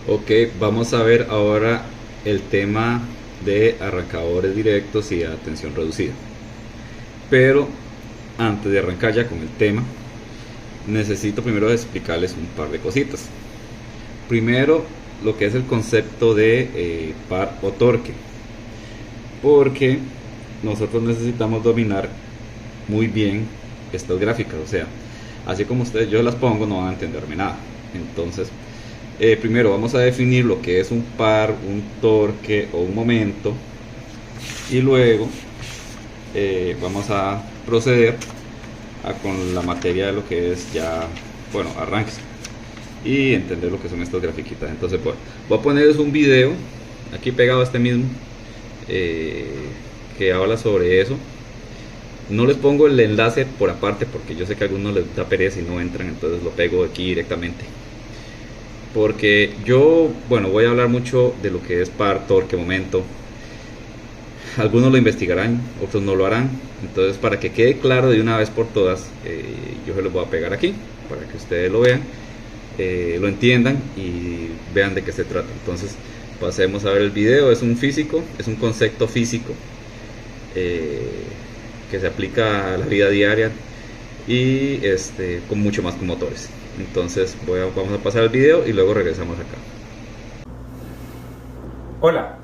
Ok, vamos a ver ahora el tema de arrancadores directos y a tensión reducida. Pero antes de arrancar ya con el tema, necesito primero explicarles un par de cositas. Primero, lo que es el concepto de par o torque, porque nosotros necesitamos dominar muy bien estas gráficas, o sea, así como ustedes yo las pongo no van a entenderme nada. Entonces, primero vamos a definir lo que es un par, un torque o un momento, y luego vamos a proceder con la materia de lo que es ya, bueno, arranques y entender lo que son estas grafiquitas. Entonces, bueno, voy a ponerles un video aquí pegado a este mismo eh, que habla sobre eso. No les pongo el enlace por aparte porque yo sé que a algunos les da pereza y no entran, entonces lo pego aquí directamente. Porque yo, bueno, voy a hablar mucho de lo que es par, torque, momento. Algunos lo investigarán, otros no lo harán. Entonces, para que quede claro de una vez por todas, yo se los voy a pegar aquí para que ustedes lo vean, lo entiendan y vean de qué se trata. Entonces, pasemos a ver el video. Es un físico, es un concepto físico que se aplica a la vida diaria y con mucho más con motores. Entonces, vamos a pasar el video y luego regresamos acá. Hola,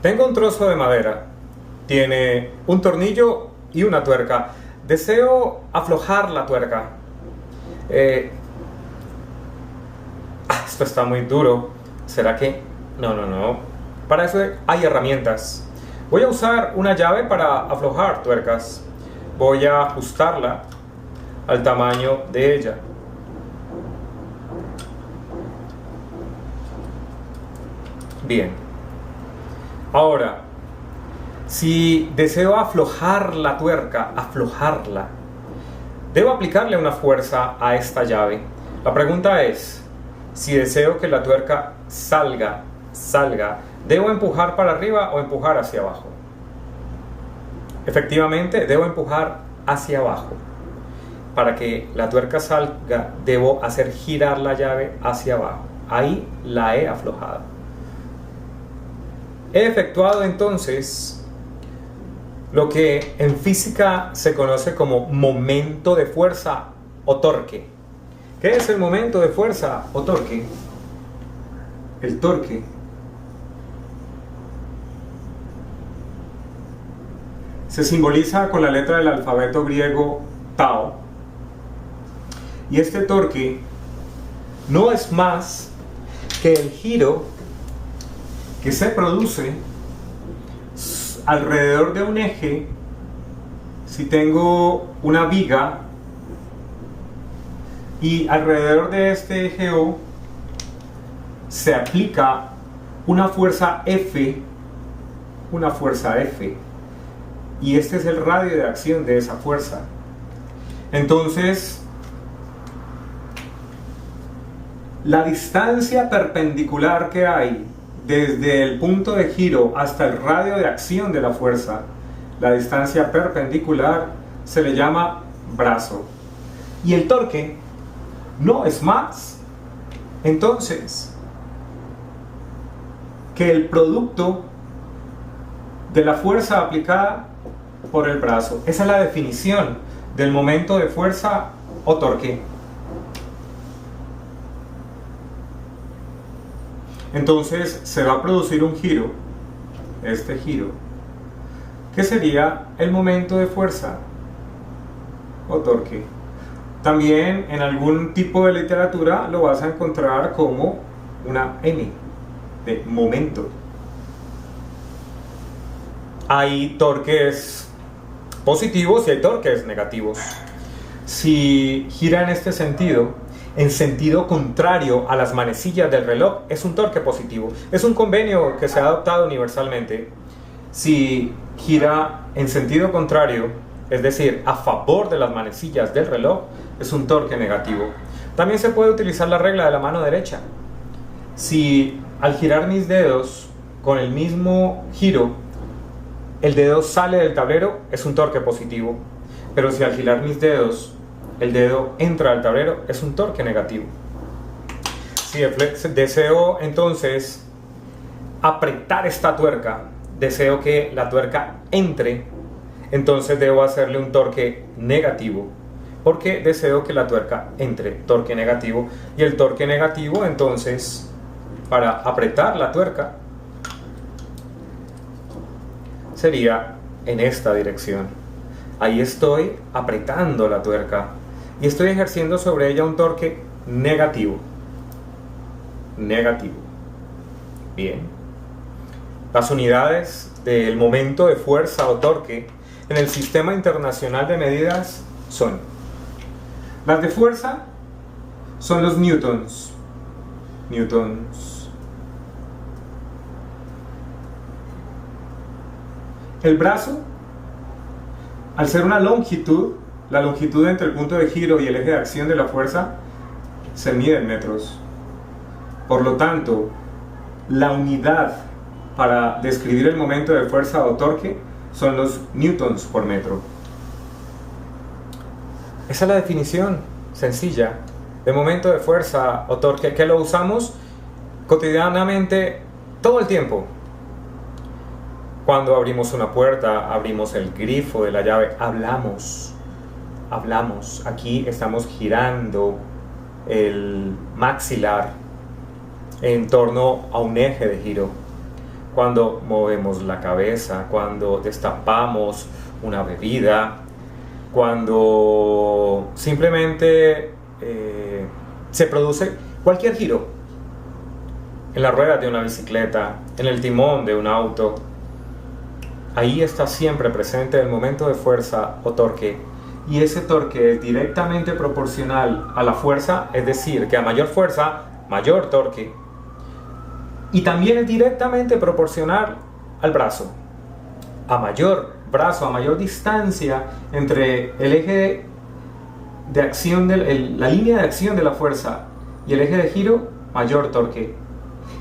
tengo un trozo de madera, tiene un tornillo y una tuerca. Deseo aflojar la tuerca. Esto está muy duro. ¿Será que? No. Para eso hay herramientas. Voy a usar una llave para aflojar tuercas. Voy a ajustarla al tamaño de ella. Bien. Ahora, si deseo aflojar la tuerca, aflojarla, debo aplicarle una fuerza a esta llave. La pregunta es, si deseo que la tuerca salga, ¿debo empujar para arriba o empujar hacia abajo? Efectivamente, debo empujar hacia abajo. Para que la tuerca salga, debo hacer girar la llave hacia abajo. Ahí la he aflojado. He efectuado entonces lo que en física se conoce como momento de fuerza o torque. ¿Qué es el momento de fuerza o torque? El torque se simboliza con la letra del alfabeto griego tau. Y este torque no es más que el giro que se produce alrededor de un eje. Si tengo una viga y alrededor de este eje O se aplica una fuerza F, y este es el radio de acción de esa fuerza. Entonces, la distancia perpendicular que hay desde el punto de giro hasta el radio de acción de la fuerza, la distancia perpendicular, se le llama brazo. Y el torque no es más, entonces, que el producto de la fuerza aplicada por el brazo. Esa es la definición del momento de fuerza o torque. Entonces se va a producir un giro, este giro, que sería el momento de fuerza o torque. También en algún tipo de literatura lo vas a encontrar como una M de momento. Hay torques positivos y hay torques negativos. Si gira en este sentido, en sentido contrario a las manecillas del reloj, es un torque positivo. Es un convenio que se ha adoptado universalmente. Si gira en sentido contrario, es decir, a favor de las manecillas del reloj, es un torque negativo. También se puede utilizar la regla de la mano derecha. Si al girar mis dedos con el mismo giro, el dedo sale del tablero, es un torque positivo. Pero si al girar mis dedos el dedo entra al tablero, es un torque negativo. Si deseo entonces apretar esta tuerca, deseo que la tuerca entre, entonces debo hacerle un torque negativo, porque deseo que la tuerca entre, torque negativo, y el torque negativo entonces para apretar la tuerca sería en esta dirección. Ahí estoy apretando la tuerca y estoy ejerciendo sobre ella un torque negativo. Negativo. Bien. Las unidades del momento de fuerza o torque en el Sistema Internacional de Medidas son: las de fuerza son los newtons. Newtons. El brazo, al ser una longitud, la longitud entre el punto de giro y el eje de acción de la fuerza se mide en metros. Por lo tanto, la unidad para describir el momento de fuerza o torque son los newtons por metro. Esa es la definición sencilla de momento de fuerza o torque, que lo usamos cotidianamente todo el tiempo. Cuando abrimos una puerta, abrimos el grifo de la llave, hablamos. Aquí estamos girando el maxilar en torno a un eje de giro. Cuando movemos la cabeza, cuando destapamos una bebida, cuando simplemente se produce cualquier giro en la rueda de una bicicleta, en el timón de un auto, ahí está siempre presente el momento de fuerza o torque, y ese torque es directamente proporcional a la fuerza, es decir, que a mayor fuerza, mayor torque, y también es directamente proporcional al brazo. A mayor brazo, a mayor distancia entre el eje de acción, la línea de acción de la fuerza y el eje de giro, mayor torque.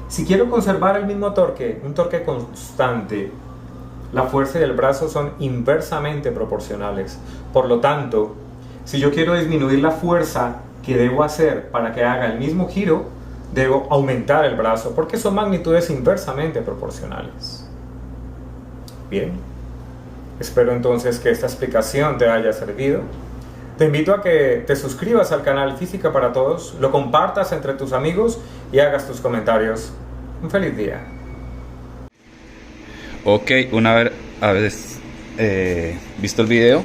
Si quiero conservar el mismo torque, un torque constante, la fuerza y el brazo son inversamente proporcionales. Por lo tanto, si yo quiero disminuir la fuerza que debo hacer para que haga el mismo giro, debo aumentar el brazo, porque son magnitudes inversamente proporcionales. Bien, espero entonces que esta explicación te haya servido. Te invito a que te suscribas al canal Física para Todos, lo compartas entre tus amigos y hagas tus comentarios. Un feliz día. Ok, una vez visto el video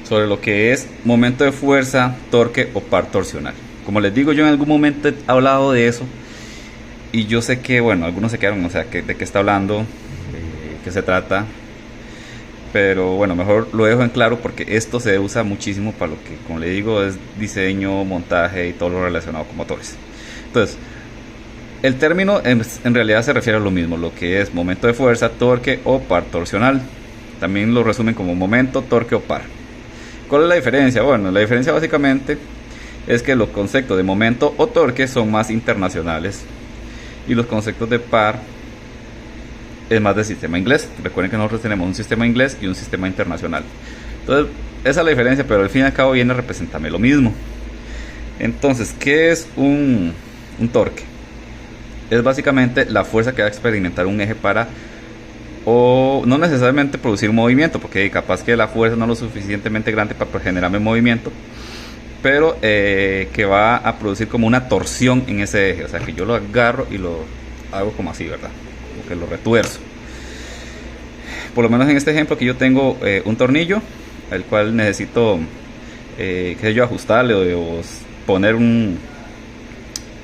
sobre lo que es momento de fuerza, torque o par torsional. Como les digo, yo en algún momento he hablado de eso y yo sé que, bueno, algunos se quedaron, o sea, de qué está hablando, qué se trata, pero bueno, mejor lo dejo en claro porque esto se usa muchísimo para lo que, como le digo, es diseño, montaje y todo lo relacionado con motores. Entonces, el término en realidad se refiere a lo mismo, lo que es momento de fuerza, torque o par torsional. También lo resumen como momento, torque o par. ¿Cuál es la diferencia? Bueno, la diferencia básicamente es que los conceptos de momento o torque son más internacionales y los conceptos de par es más del sistema inglés. Recuerden que nosotros tenemos un sistema inglés y un sistema internacional. Entonces, esa es la diferencia, pero al fin y al cabo viene a representarme lo mismo. Entonces, ¿qué es un torque? Es básicamente la fuerza que va a experimentar un eje para, o no necesariamente producir un movimiento, porque capaz que la fuerza no es lo suficientemente grande para generarme movimiento, pero que va a producir como una torsión en ese eje, o sea que yo lo agarro y lo hago como así, ¿verdad? Como que lo retuerzo. Por lo menos en este ejemplo que yo tengo un tornillo, al cual necesito qué sé yo, ajustarle o poner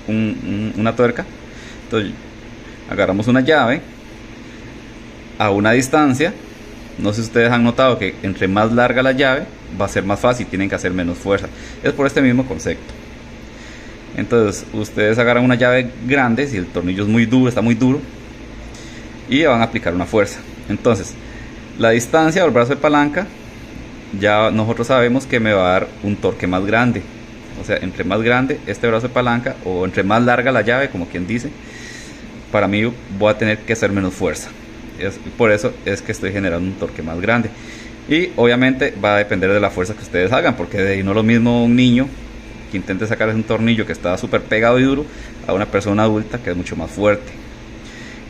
una tuerca. Entonces agarramos una llave a una distancia. No sé si ustedes han notado que entre más larga la llave va a ser más fácil, tienen que hacer menos fuerza. Es por este mismo concepto. Entonces ustedes agarran una llave grande, si el tornillo es muy duro, está muy duro, y van a aplicar una fuerza. Entonces la distancia o el brazo de palanca, ya nosotros sabemos que me va a dar un torque más grande. O sea, entre más grande este brazo de palanca o entre más larga la llave, como quien dice, para mí voy a tener que hacer menos fuerza. Por eso es que estoy generando un torque más grande. Y obviamente va a depender de la fuerza que ustedes hagan, porque de ahí no es lo mismo un niño que intente sacar un tornillo que está súper pegado y duro a una persona adulta que es mucho más fuerte.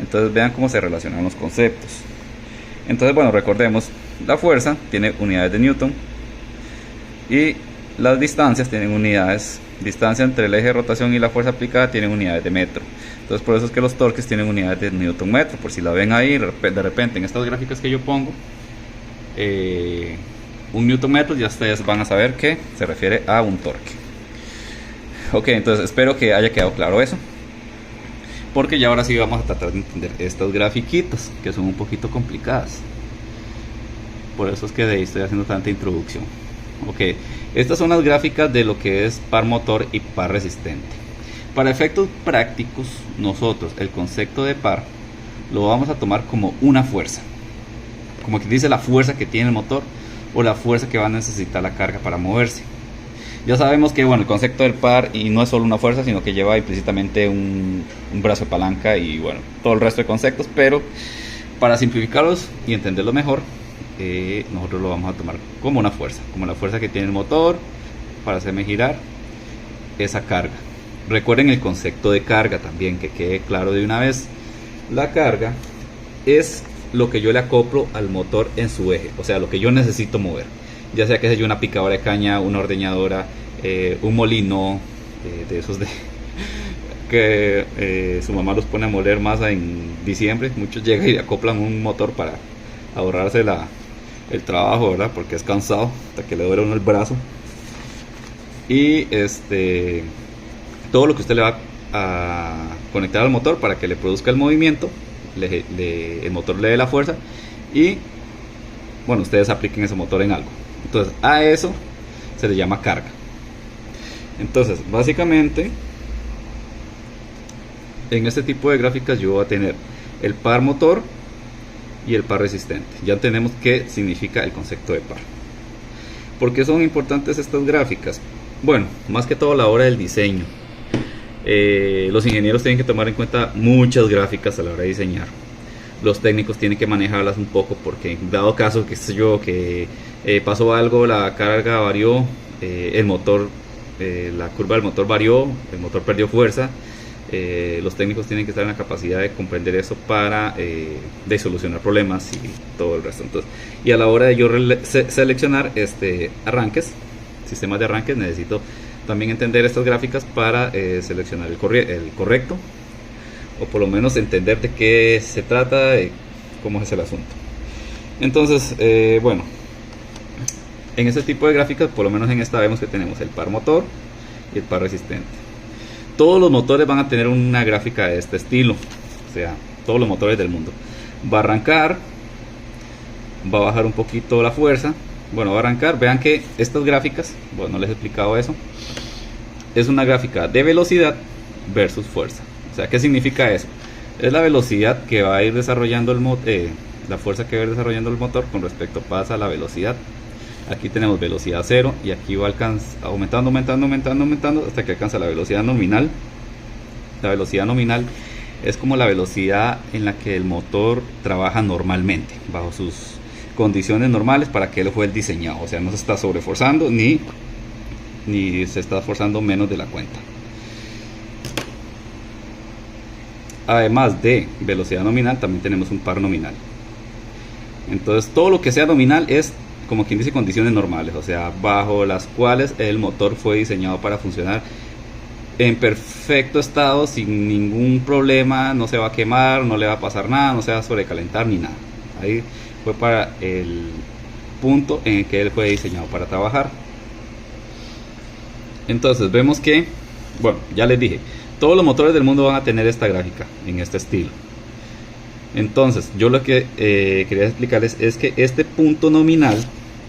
Entonces vean cómo se relacionan los conceptos. Entonces bueno, recordemos, la fuerza tiene unidades de Newton y las distancias tienen unidades, distancia entre el eje de rotación y la fuerza aplicada tienen unidades de metro. Entonces por eso es que los torques tienen unidades de Newton metro. Por si la ven ahí, de repente en estas gráficas que yo pongo, un Newton metro, ya ustedes van a saber que se refiere a un torque. Ok, entonces espero que haya quedado claro eso, porque ya ahora sí vamos a tratar de entender estas grafiquitas que son un poquito complicadas. Por eso es que de ahí estoy haciendo tanta introducción. Ok, estas son las gráficas de lo que es par motor y par resistente. Para efectos prácticos, nosotros el concepto de par lo vamos a tomar como una fuerza, como que dice la fuerza que tiene el motor o la fuerza que va a necesitar la carga para moverse. Ya sabemos que bueno, el concepto del par y no es solo una fuerza, sino que lleva implícitamente un brazo de palanca y bueno, todo el resto de conceptos, pero para simplificarlos y entenderlo mejor, nosotros lo vamos a tomar como una fuerza, como la fuerza que tiene el motor para hacerme girar esa carga. Recuerden el concepto de carga también, que quede claro de una vez. La carga es lo que yo le acoplo al motor en su eje, o sea, lo que yo necesito mover, ya sea que sea una picadora de caña, una ordeñadora, un molino, de esos que su mamá los pone a moler masa en diciembre. Muchos llegan y acoplan un motor para ahorrarse el trabajo, ¿verdad? Porque es cansado, hasta que le duele uno el brazo. Y todo lo que usted le va a conectar al motor para que le produzca el movimiento, el motor le dé la fuerza y bueno, ustedes apliquen ese motor en algo. Entonces a eso se le llama carga. Entonces básicamente en este tipo de gráficas yo voy a tener el par motor y el par resistente. Ya tenemos qué significa el concepto de par. ¿Por qué son importantes estas gráficas? Bueno, más que todo a la hora del diseño. Los ingenieros tienen que tomar en cuenta muchas gráficas a la hora de diseñar. Los técnicos tienen que manejarlas un poco porque dado caso que sé yo que pasó algo, la carga varió, el motor, la curva del motor varió, el motor perdió fuerza. Los técnicos tienen que estar en la capacidad de comprender eso para de solucionar problemas y todo el resto. Entonces, y a la hora de yo seleccionar arranques, sistemas de arranques, necesito también entender estas gráficas para seleccionar el correcto, o por lo menos entender de qué se trata, cómo es el asunto. Entonces, bueno, en este tipo de gráficas, por lo menos en esta vemos que tenemos el par motor y el par resistente. Todos los motores van a tener una gráfica de este estilo, o sea, todos los motores del mundo. Va a arrancar, va a bajar un poquito la fuerza. Bueno, va a arrancar. Vean que estas gráficas, bueno, no les he explicado eso, es una gráfica de velocidad versus fuerza. O sea, ¿qué significa eso? Es la velocidad que va a ir desarrollando el motor, la fuerza que va a ir desarrollando el motor con respecto pasa a la velocidad. Aquí tenemos velocidad 0 y aquí va aumentando hasta que alcanza la velocidad nominal. La velocidad nominal es como la velocidad en la que el motor trabaja normalmente, bajo sus condiciones normales para que él fue el diseñado. O sea, no se está sobreforzando ni se está forzando menos de la cuenta. Además de velocidad nominal, también tenemos un par nominal. Entonces todo lo que sea nominal es, como quien dice, condiciones normales, o sea, bajo las cuales el motor fue diseñado para funcionar en perfecto estado, sin ningún problema, no se va a quemar, no le va a pasar nada, no se va a sobrecalentar ni nada. Ahí fue para el punto en el que él fue diseñado para trabajar. Entonces vemos que, bueno, ya les dije, todos los motores del mundo van a tener esta gráfica en este estilo. Entonces yo lo que quería explicarles es que este punto nominal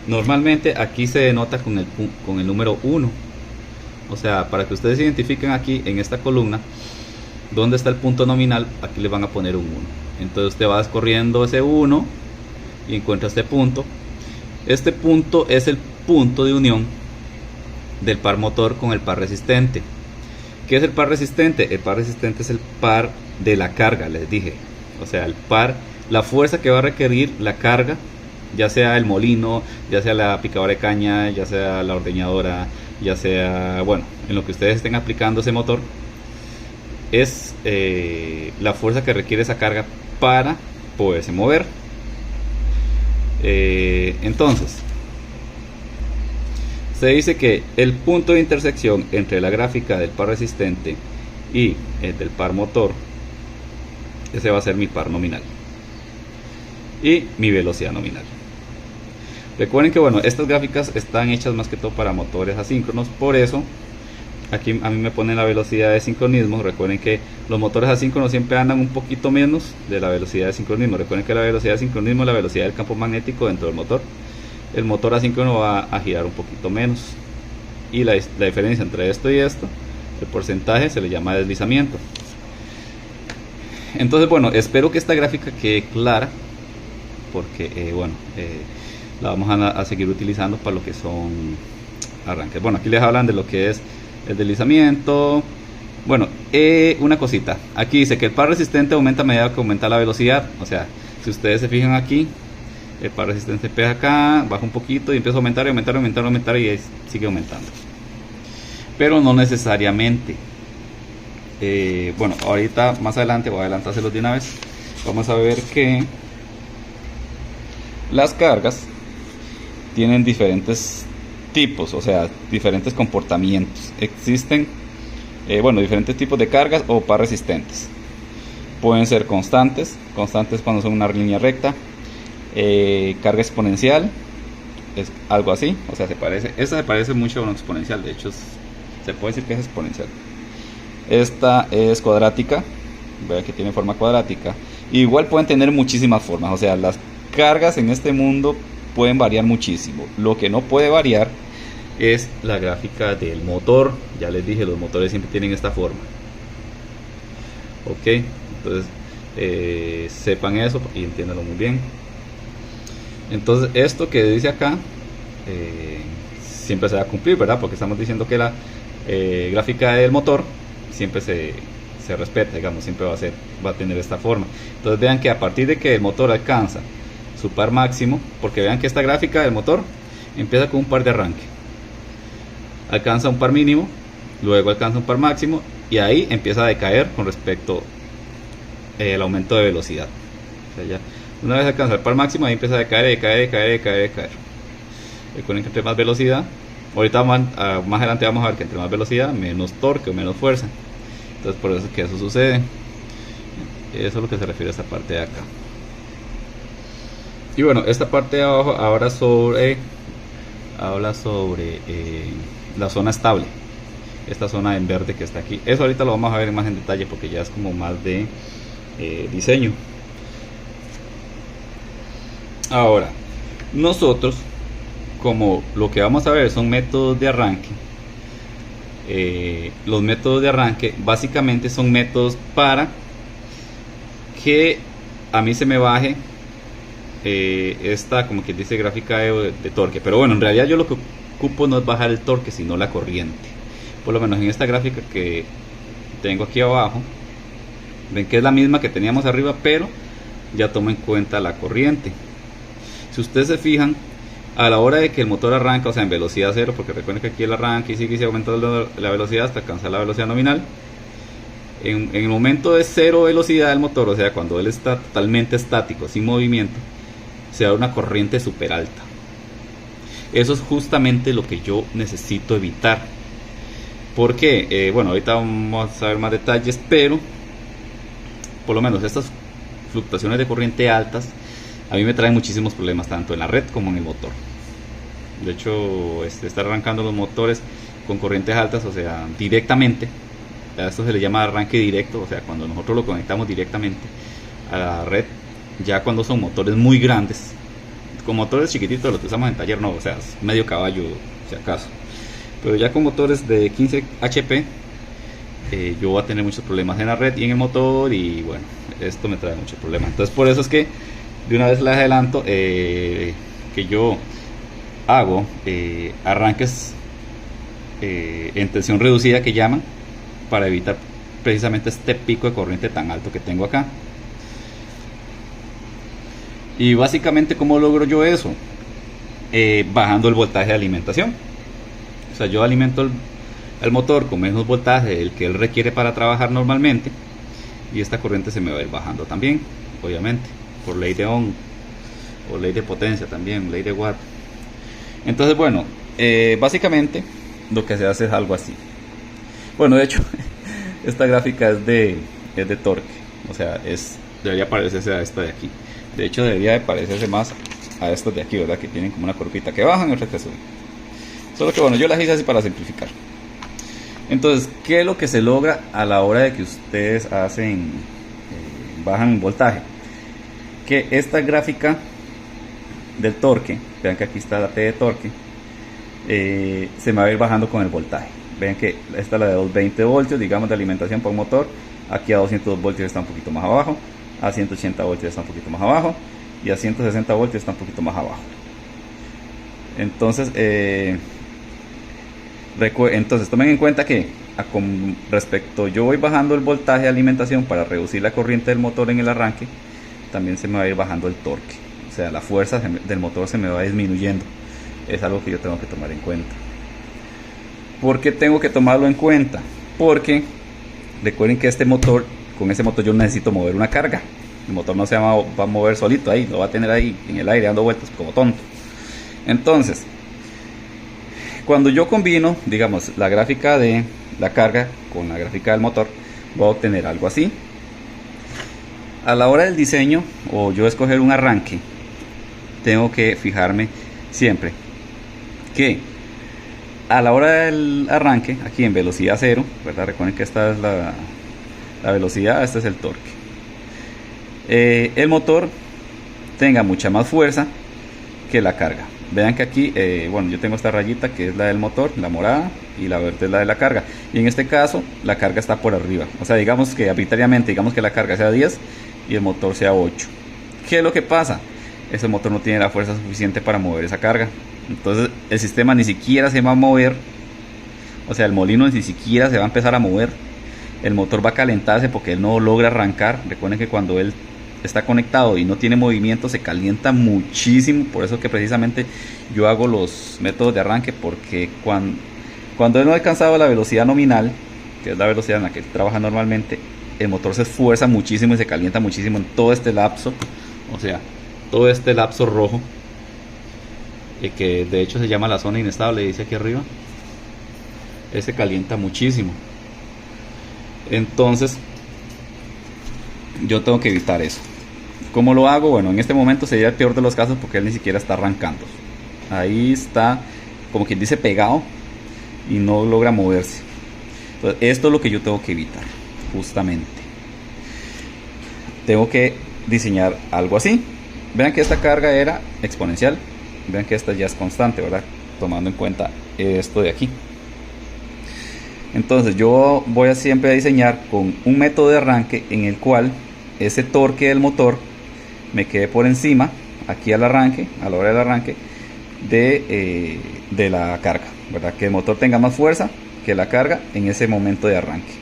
normalmente aquí se denota con el número 1. O sea, para que ustedes identifiquen aquí en esta columna dónde está el punto nominal, aquí le van a poner un 1. Entonces usted va descorriendo ese 1 y encuentra este punto. Este punto es el punto de unión del par motor con el par resistente. ¿Qué es el par resistente? El par resistente es el par de la carga, les dije. O sea, el par, la fuerza que va a requerir la carga, ya sea el molino, ya sea la picadora de caña, ya sea la ordeñadora, ya sea, bueno, en lo que ustedes estén aplicando ese motor, es la fuerza que requiere esa carga para poderse mover. Entonces, se dice que el punto de intersección entre la gráfica del par resistente y el del par motor, ese va a ser mi par nominal y mi velocidad nominal. Recuerden que bueno, estas gráficas están hechas más que todo para motores asíncronos, por eso aquí a mí me ponen la velocidad de sincronismo. Recuerden que los motores asíncronos siempre andan un poquito menos de la velocidad de sincronismo. Recuerden que la velocidad de sincronismo es la velocidad del campo magnético dentro del motor. El motor asíncrono va a girar un poquito menos, y la diferencia entre esto y esto, el porcentaje, se le llama deslizamiento. Entonces bueno, espero que esta gráfica quede clara, porque la vamos a seguir utilizando para lo que son arranques. Bueno, aquí les hablan de lo que es el deslizamiento. Bueno, una cosita, aquí dice que el par resistente aumenta a medida que aumenta la velocidad. O sea, si ustedes se fijan aquí, el par resistente empieza acá, baja un poquito y empieza a aumentar y aumentar, aumentar, aumentar, y sigue aumentando. Pero no necesariamente. Bueno, ahorita más adelante voy a adelantárselos de una vez. Vamos a ver que las cargas tienen diferentes tipos, o sea, diferentes comportamientos. Existen diferentes tipos de cargas o par resistentes. Pueden ser constantes cuando son una línea recta. Carga exponencial es algo así, o sea, esta se parece mucho a una exponencial. De hecho, se puede decir que es exponencial. Esta es cuadrática, vean que tiene forma cuadrática. Igual pueden tener muchísimas formas, o sea, las cargas en este mundo pueden variar muchísimo. Lo que no puede variar es la gráfica del motor. Ya les dije, los motores siempre tienen esta forma. Ok, entonces sepan eso y entiéndanlo muy bien. Entonces esto que dice acá siempre se va a cumplir, ¿verdad? Porque estamos diciendo que la gráfica del motor siempre se respeta, digamos, siempre va a tener esta forma. Entonces vean que a partir de que el motor alcanza su par máximo, porque vean que esta gráfica del motor empieza con un par de arranque, alcanza un par mínimo, luego alcanza un par máximo, y ahí empieza a decaer con respecto al aumento de velocidad. O sea, ya una vez alcanza el par máximo, ahí empieza a decaer. Recuerden que entre más velocidad, ahorita más adelante vamos a ver que entre más velocidad, menos torque o menos fuerza. Entonces por eso es que eso sucede. Eso es lo que se refiere a esta parte de acá. Y bueno, esta parte de abajo habla sobre la zona estable, esta zona en verde que está aquí. Eso ahorita lo vamos a ver más en detalle, porque ya es como más de diseño. Ahora, nosotros, como lo que vamos a ver son métodos de arranque, los métodos de arranque básicamente son métodos para que a mí se me baje esta, como que dice, gráfica de torque. Pero bueno, en realidad yo lo que ocupo no es bajar el torque, sino la corriente. Por lo menos en esta gráfica que tengo aquí abajo, ven que es la misma que teníamos arriba, pero ya tomo en cuenta la corriente. Si ustedes se fijan, a la hora de que el motor arranca, o sea en velocidad cero, porque recuerden que aquí el arranque y sigue aumentando la velocidad hasta alcanzar la velocidad nominal. En el momento de cero velocidad del motor, o sea cuando él está totalmente estático, sin movimiento, se da una corriente súper alta. Eso es justamente lo que yo necesito evitar. Porque, bueno, ahorita vamos a ver más detalles, pero por lo menos estas fluctuaciones de corriente altas a mí me traen muchísimos problemas, tanto en la red como en el motor. De hecho, estar arrancando los motores con corrientes altas, o sea, directamente, a esto se le llama arranque directo, o sea, cuando nosotros lo conectamos directamente a la red. Ya cuando son motores muy grandes, con motores chiquititos, los que usamos en taller, no, o sea, medio caballo, si acaso. Pero ya con motores de 15 HP, yo voy a tener muchos problemas en la red y en el motor, y bueno, esto me trae muchos problemas. Entonces por eso es que de una vez les adelanto que yo hago arranques en tensión reducida, que llaman, para evitar precisamente este pico de corriente tan alto que tengo acá. Y básicamente, ¿cómo logro yo eso? Bajando el voltaje de alimentación. O sea, yo alimento el motor con menos voltaje del que él requiere para trabajar normalmente, y esta corriente se me va a ir bajando también, obviamente, por ley de Ohm o ley de potencia también, ley de Watt. Entonces, bueno, básicamente lo que se hace es algo así. Bueno, de hecho, esta gráfica es de torque, o sea, debería parecerse a esta de aquí. De hecho, debería de parecerse más a estas de aquí, ¿verdad? Que tienen como una curvita que bajan y otra que suben. Solo que bueno, yo las hice así para simplificar. Entonces, ¿qué es lo que se logra a la hora de que ustedes bajan voltaje? Que esta gráfica del torque, vean que aquí está la T de torque, se me va a ir bajando con el voltaje. Vean que esta es la de 220 voltios, digamos, de alimentación por motor. Aquí a 202 voltios está un poquito más abajo, a 180 voltios está un poquito más abajo, y a 160 voltios está un poquito más abajo. Entonces, tomen en cuenta que con respecto yo voy bajando el voltaje de alimentación para reducir la corriente del motor en el arranque, también se me va a ir bajando el torque, o sea, la fuerza del motor se me va disminuyendo. Es algo que yo tengo que tomar en cuenta. ¿Por qué tengo que tomarlo en cuenta? Porque recuerden que con ese motor yo necesito mover una carga. El motor no se va a mover solito ahí, lo va a tener ahí en el aire dando vueltas como tonto. Entonces, cuando yo combino, digamos, la gráfica de la carga con la gráfica del motor, voy a obtener algo así. A la hora del diseño, o yo escoger un arranque, tengo que fijarme siempre que a la hora del arranque, aquí en velocidad 0, ¿verdad? Recuerden que esta es la velocidad, este es el torque. El motor tenga mucha más fuerza que la carga. Vean que aquí, bueno, yo tengo esta rayita que es la del motor, la morada, y la verde es la de la carga. Y en este caso, la carga está por arriba. O sea, digamos que arbitrariamente, digamos que la carga sea 10 y el motor sea 8. ¿Qué es lo que pasa? Ese motor no tiene la fuerza suficiente para mover esa carga. Entonces, el sistema ni siquiera se va a mover. O sea, el molino ni siquiera se va a empezar a mover. El motor va a calentarse porque él no logra arrancar. Recuerden que cuando él está conectado y no tiene movimiento se calienta muchísimo. Por eso que precisamente yo hago los métodos de arranque, porque cuando él no ha alcanzado la velocidad nominal, que es la velocidad en la que él trabaja normalmente, el motor se esfuerza muchísimo y se calienta muchísimo en todo este lapso, o sea, todo este lapso rojo, que de hecho se llama la zona inestable, dice aquí arriba. Se calienta muchísimo. Entonces yo tengo que evitar eso. ¿Cómo lo hago? Bueno, en este momento sería el peor de los casos porque él ni siquiera está arrancando. Ahí está, como quien dice, pegado y no logra moverse. Entonces, esto es lo que yo tengo que evitar, justamente. Tengo que diseñar algo así. Vean que esta carga era exponencial. Vean que esta ya es constante, ¿verdad? Tomando en cuenta esto de aquí. Entonces yo voy a siempre a diseñar con un método de arranque en el cual ese torque del motor me quede por encima, aquí al arranque, a la hora del arranque, de la carga, ¿verdad? Que el motor tenga más fuerza que la carga en ese momento de arranque,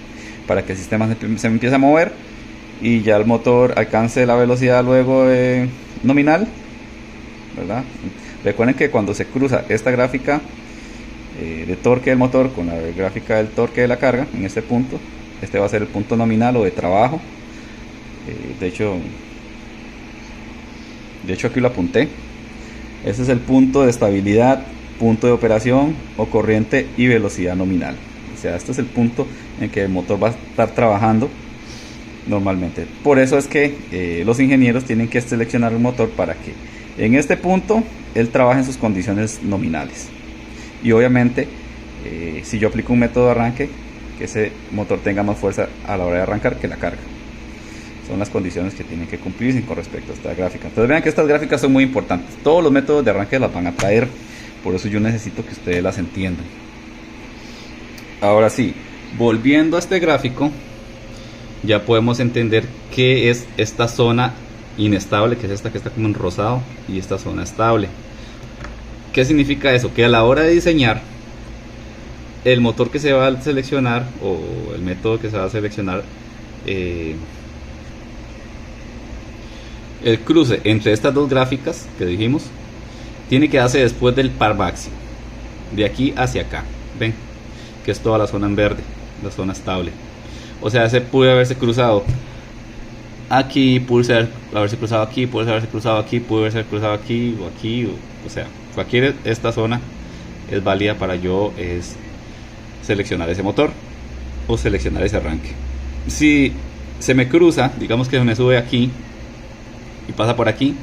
para que el sistema se empiece a mover y ya el motor alcance la velocidad luego nominal, ¿verdad? Recuerden que cuando se cruza esta gráfica de torque del motor con la gráfica del torque de la carga, en este punto, este va a ser el punto nominal o de trabajo. De hecho aquí lo apunté. Ese es el punto de estabilidad, punto de operación o corriente y velocidad nominal. O sea, este es el punto en que el motor va a estar trabajando normalmente. Por eso es que los ingenieros tienen que seleccionar un motor para que en este punto él trabaje en sus condiciones nominales. Y obviamente, si yo aplico un método de arranque, que ese motor tenga más fuerza a la hora de arrancar que la carga. Son las condiciones que tienen que cumplirse con respecto a esta gráfica. Entonces vean que estas gráficas son muy importantes. Todos los métodos de arranque las van a traer. Por eso yo necesito que ustedes las entiendan. Ahora sí, volviendo a este gráfico, ya podemos entender qué es esta zona inestable, que es esta que está como en rosado, y esta zona estable. ¿Qué significa eso? Que a la hora de diseñar, el motor que se va a seleccionar, o el método que se va a seleccionar, el cruce entre estas dos gráficas que dijimos, tiene que darse después del par máximo, de aquí hacia acá. ven, que es toda la zona en verde, la zona estable. O sea, se puede haberse cruzado aquí, puede haberse cruzado aquí, puede haberse cruzado aquí, puede haberse cruzado aquí o aquí, o sea, cualquier esta zona es válida para yo seleccionar ese motor o seleccionar ese arranque. Si se me cruza, digamos que se me sube aquí y pasa por aquí,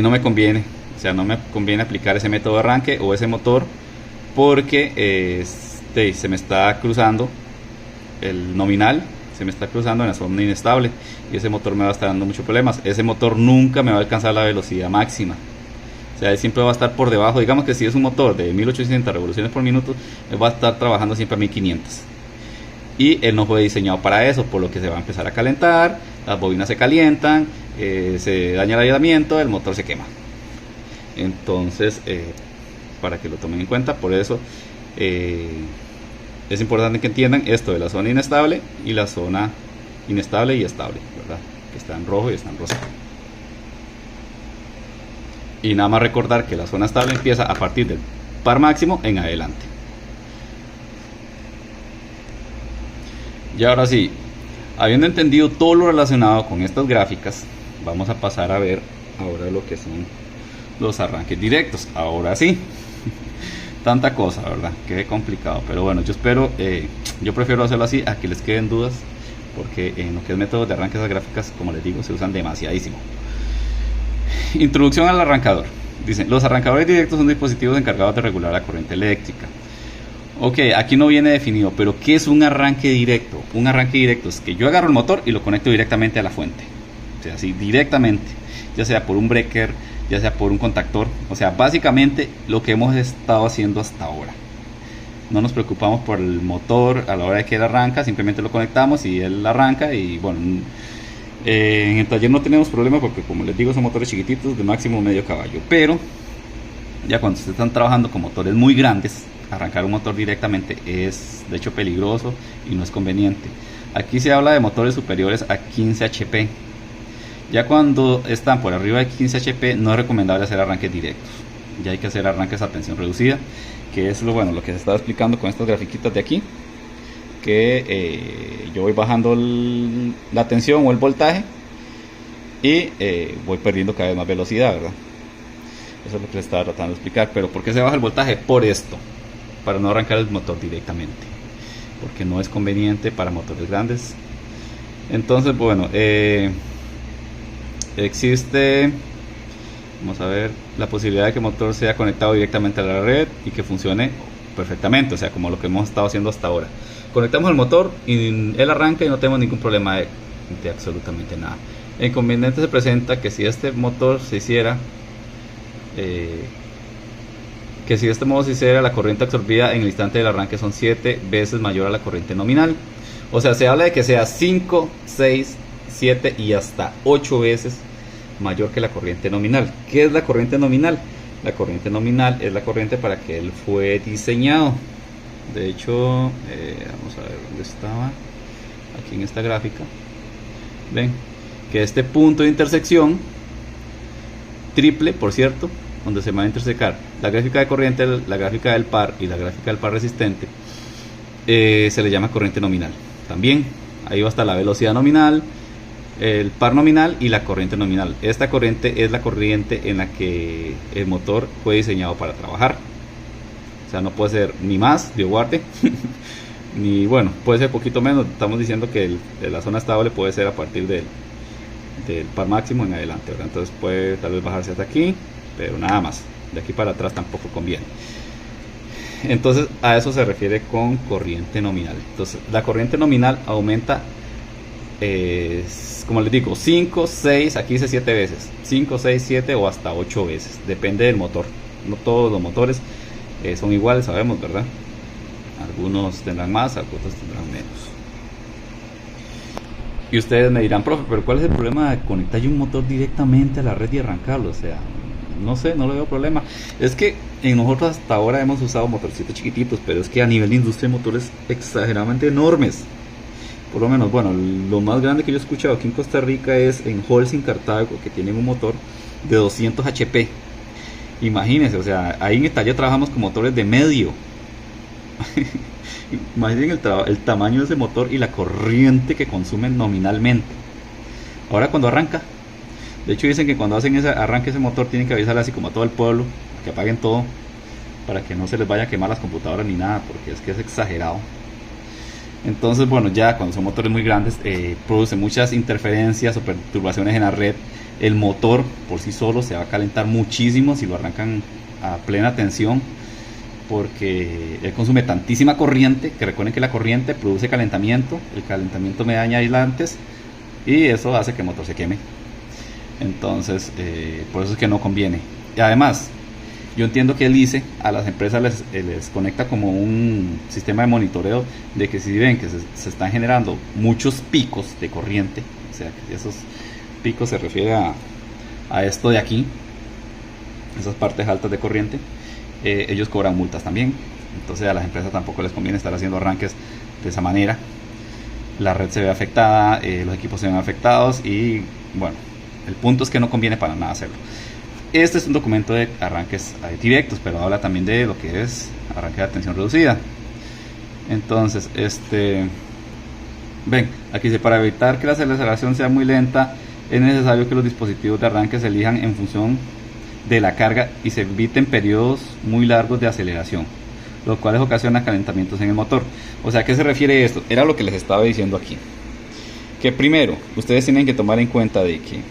no me conviene, o sea, no me conviene aplicar ese método de arranque o ese motor, porque se me está cruzando el nominal, se me está cruzando en la zona inestable y ese motor me va a estar dando muchos problemas. Ese motor nunca me va a alcanzar la velocidad máxima, o sea, él siempre va a estar por debajo. Digamos que si es un motor de 1800 revoluciones por minuto, él va a estar trabajando siempre a 1500 y él no fue diseñado para eso, por lo que se va a empezar a calentar, las bobinas se calientan, se daña el aislamiento, el motor se quema. Entonces, para que lo tomen en cuenta, por eso es importante que entiendan esto de la zona inestable y la zona inestable y estable, ¿verdad? Que está en rojo y está en rosa. Y nada más recordar que la zona estable empieza a partir del par máximo en adelante. Y ahora sí, habiendo entendido todo lo relacionado con estas gráficas, vamos a pasar a ver ahora lo que son los arranques directos. Ahora sí, tanta cosa, ¿verdad? Qué complicado, pero bueno, yo prefiero hacerlo así a que les queden dudas, porque en lo que es método de arranque, esas gráficas, como les digo, se usan demasiadísimo. Introducción al arrancador. Dicen, los arrancadores directos son dispositivos encargados de regular la corriente eléctrica. Ok, aquí no viene definido, pero ¿qué es un arranque directo? Un arranque directo es que yo agarro el motor y lo conecto directamente a la fuente, o sea, así directamente, ya sea por un breaker, ya sea por un contactor. O sea, básicamente lo que hemos estado haciendo hasta ahora. No nos preocupamos por el motor a la hora de que él arranca, simplemente lo conectamos y él arranca. Y bueno, en el taller no tenemos problema porque, como les digo, son motores chiquititos de máximo medio caballo. Pero ya cuando ustedes están trabajando con motores muy grandes, arrancar un motor directamente es de hecho peligroso y no es conveniente. Aquí se habla de motores superiores a 15 HP. Ya cuando están por arriba de 15 HP no es recomendable hacer arranques directos. Ya hay que hacer arranques a tensión reducida, que es lo que se estaba explicando con estas grafiquitas de aquí, que yo voy bajando la tensión o el voltaje y voy perdiendo cada vez más velocidad, ¿verdad? Eso es lo que les estaba tratando de explicar. Pero ¿por qué se baja el voltaje? Por esto, para no arrancar el motor directamente, porque no es conveniente para motores grandes. Entonces, bueno, existe, vamos a ver, la posibilidad de que el motor sea conectado directamente a la red y que funcione perfectamente, o sea, como lo que hemos estado haciendo hasta ahora. Conectamos el motor y él arranca y no tenemos ningún problema de absolutamente nada. El inconveniente se presenta que si este motor se hiciera, la corriente absorbida en el instante del arranque son 7 veces mayor a la corriente nominal. O sea, se habla de que sea 5, 6, 7 y hasta 8 veces mayor que la corriente nominal. ¿Qué es la corriente nominal? La corriente nominal es la corriente para que él fue diseñado. De hecho, vamos a ver dónde estaba. Aquí en esta gráfica. Ven que este punto de intersección triple, por cierto, donde se va a intersecar la gráfica de corriente, la gráfica del par y la gráfica del par resistente, se le llama corriente nominal. También ahí va a estar la velocidad nominal, el par nominal y la corriente nominal. Esta corriente es la corriente en la que el motor fue diseñado para trabajar. O sea, no puede ser ni más, Dios guarde, ni bueno, puede ser poquito menos. Estamos diciendo que la zona estable puede ser a partir del par máximo en adelante, ¿verdad? Entonces puede tal vez bajarse hasta aquí, pero nada más. De aquí para atrás tampoco conviene. Entonces a eso se refiere con corriente nominal. Entonces la corriente nominal aumenta, como les digo, 5, 6, aquí dice 7 veces, 5, 6, 7 o hasta 8 veces, depende del motor. No todos los motores son iguales, sabemos, ¿verdad? Algunos tendrán más, algunos tendrán menos. Y ustedes me dirán, profe, pero ¿cuál es el problema de conectar un motor directamente a la red y arrancarlo? O sea, no sé, no le veo problema. Es que nosotros hasta ahora hemos usado motorcitos chiquititos, pero es que a nivel de industria hay motores exageradamente enormes. Por lo menos, bueno, lo más grande que yo he escuchado aquí en Costa Rica es en Holcim Cartago, que tienen un motor de 200 HP. Imagínense, o sea, ahí en el taller trabajamos con motores de medio. Imaginen el tamaño de ese motor y la corriente que consume nominalmente. Ahora cuando arranca, de hecho dicen que cuando hacen ese arranque ese motor tienen que avisarle así como a todo el pueblo que apaguen todo para que no se les vaya a quemar las computadoras ni nada, porque es que es exagerado. Entonces, bueno, ya cuando son motores muy grandes, produce muchas interferencias o perturbaciones en la red. El motor por sí solo se va a calentar muchísimo si lo arrancan a plena tensión, porque él consume tantísima corriente, que recuerden que la corriente produce calentamiento, el calentamiento me daña aislantes y eso hace que el motor se queme. Entonces, por eso es que no conviene. Y además, yo entiendo que el ICE a las empresas les conecta como un sistema de monitoreo de que si ven que se están generando muchos picos de corriente, o sea, que esos picos se refiere a esto de aquí, esas partes altas de corriente, ellos cobran multas también. Entonces a las empresas tampoco les conviene estar haciendo arranques de esa manera. La red se ve afectada, los equipos se ven afectados y bueno, el punto es que no conviene para nada hacerlo. Este es un documento de arranques directos, pero habla también de lo que es arranque de tensión reducida. Entonces, ven, aquí dice, para evitar que la aceleración sea muy lenta, es necesario que los dispositivos de arranque se elijan en función de la carga y se eviten periodos muy largos de aceleración, lo cual ocasiona calentamientos en el motor. O sea, ¿a qué se refiere esto? Era lo que les estaba diciendo aquí. Que primero, ustedes tienen que tomar en cuenta de que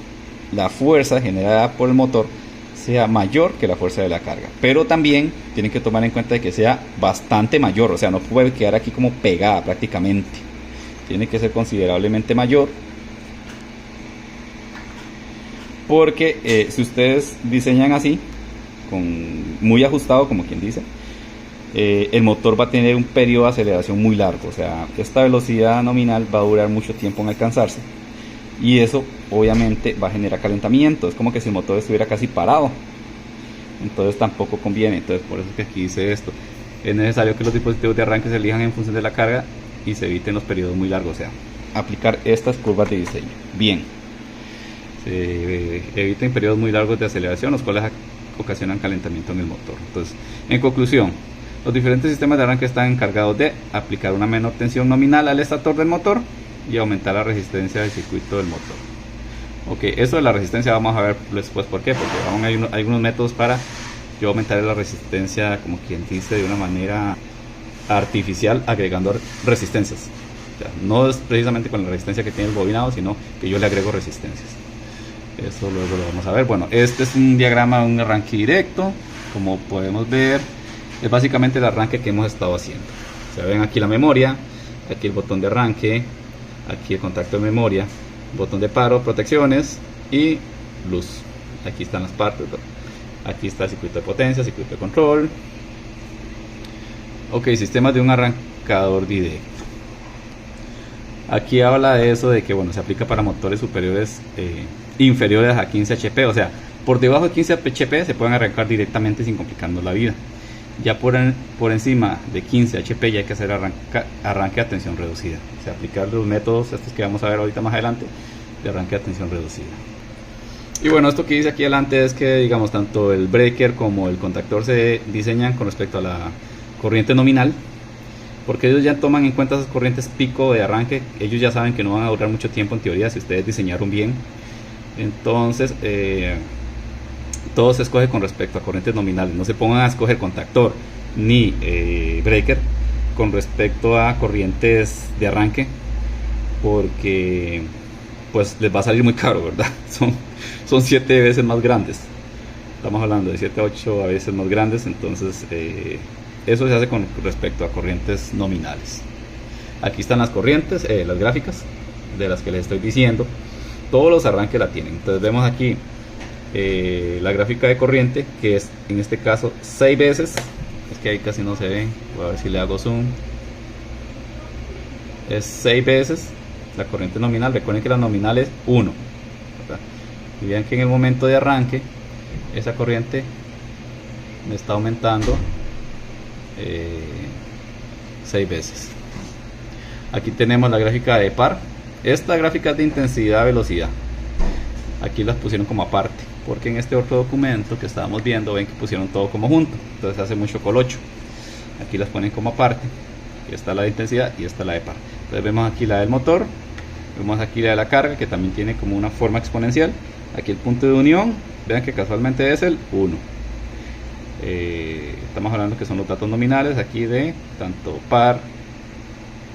la fuerza generada por el motor sea mayor que la fuerza de la carga, pero también tienen que tomar en cuenta de que sea bastante mayor, o sea, no puede quedar aquí como pegada prácticamente, tiene que ser considerablemente mayor, porque si ustedes diseñan así, muy ajustado como quien dice, el motor va a tener un periodo de aceleración muy largo, o sea, esta velocidad nominal va a durar mucho tiempo en alcanzarse. Y eso obviamente va a generar calentamiento, es como que si el motor estuviera casi parado, entonces tampoco conviene. Entonces por eso es que aquí dice esto, es necesario que los dispositivos de arranque se elijan en función de la carga y se eviten los periodos muy largos, o sea, aplicar estas curvas de diseño. Bien, se eviten periodos muy largos de aceleración, los cuales ocasionan calentamiento en el motor. Entonces, en conclusión, los diferentes sistemas de arranque están encargados de aplicar una menor tensión nominal al estator del motor y aumentar la resistencia del circuito del motor. Ok, eso de la resistencia vamos a ver después por qué, porque aún hay algunos métodos para yo aumentar la resistencia, como quien dice, de una manera artificial, agregando resistencias. O sea, no es precisamente con la resistencia que tiene el bobinado, sino que yo le agrego resistencias. Eso luego lo vamos a ver. Bueno, este es un diagrama de un arranque directo. Como podemos ver, es básicamente el arranque que hemos estado haciendo. O sea, ven aquí la memoria, aquí el botón de arranque, aquí el contacto de memoria, botón de paro, protecciones y luz. Aquí están las partes. Aquí está el circuito de potencia, circuito de control. Ok, sistemas de un arrancador directo. Aquí habla de eso, de que bueno, se aplica para motores superiores, inferiores a 15 HP. O sea, por debajo de 15 HP se pueden arrancar directamente sin complicarnos la vida. Ya por encima de 15 HP ya hay que hacer arranque a tensión reducida. O sea, aplicar los métodos estos que vamos a ver ahorita más adelante de arranque a tensión reducida. Y bueno, esto que dice aquí adelante es que, digamos, tanto el breaker como el contactor se diseñan con respecto a la corriente nominal, porque ellos ya toman en cuenta esas corrientes pico de arranque. Ellos ya saben que no van a durar mucho tiempo en teoría si ustedes diseñaron bien. Entonces, todo se escoge con respecto a corrientes nominales. No se pongan a escoger contactor ni breaker con respecto a corrientes de arranque, porque pues les va a salir muy caro, ¿verdad? Son 7 veces más grandes. Estamos hablando de 7 a 8 a veces más grandes. Entonces eso se hace con respecto a corrientes nominales. Aquí están las corrientes, las gráficas de las que les estoy diciendo. Todos los arranques la tienen. Entonces vemos aquí la gráfica de corriente, que es en este caso 6 veces, es que ahí casi no se ven, voy a ver si le hago zoom, es 6 veces la corriente nominal. Recuerden que la nominal es 1, ¿verdad? Y vean que en el momento de arranque esa corriente me está aumentando 6 veces. Aquí tenemos la gráfica de par. Esta gráfica es de intensidad velocidad, aquí las pusieron como aparte, porque en este otro documento que estábamos viendo ven que pusieron todo como junto, entonces hace mucho colocho. aquí las ponen como aparte. Esta es la de intensidad y esta es la de par. Entonces vemos aquí la del motor, vemos aquí la de la carga, que también tiene como una forma exponencial. Aquí el punto de unión, vean que casualmente es el 1. Estamos hablando que son los datos nominales aquí de tanto par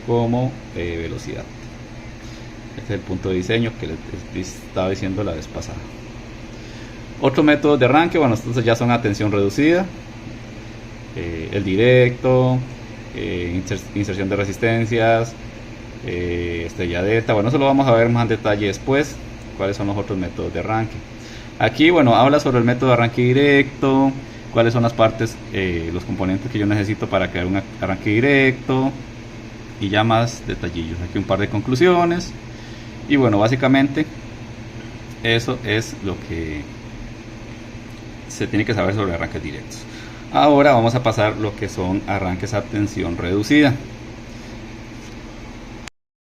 como velocidad. Este es el punto de diseño que les estaba diciendo la vez pasada. Otros métodos de arranque, bueno, estos ya son a tensión reducida, el directo, inserción de resistencias, estrella delta. Bueno, eso lo vamos a ver más en detalle después, cuáles son los otros métodos de arranque. Aquí, bueno, habla sobre el método de arranque directo, cuáles son las partes, los componentes que yo necesito para crear un arranque directo, y ya más detallillos. Aquí un par de conclusiones, y bueno, básicamente eso es lo que se tiene que saber sobre arranques directos. Ahora vamos a pasar lo que son arranques a tensión reducida.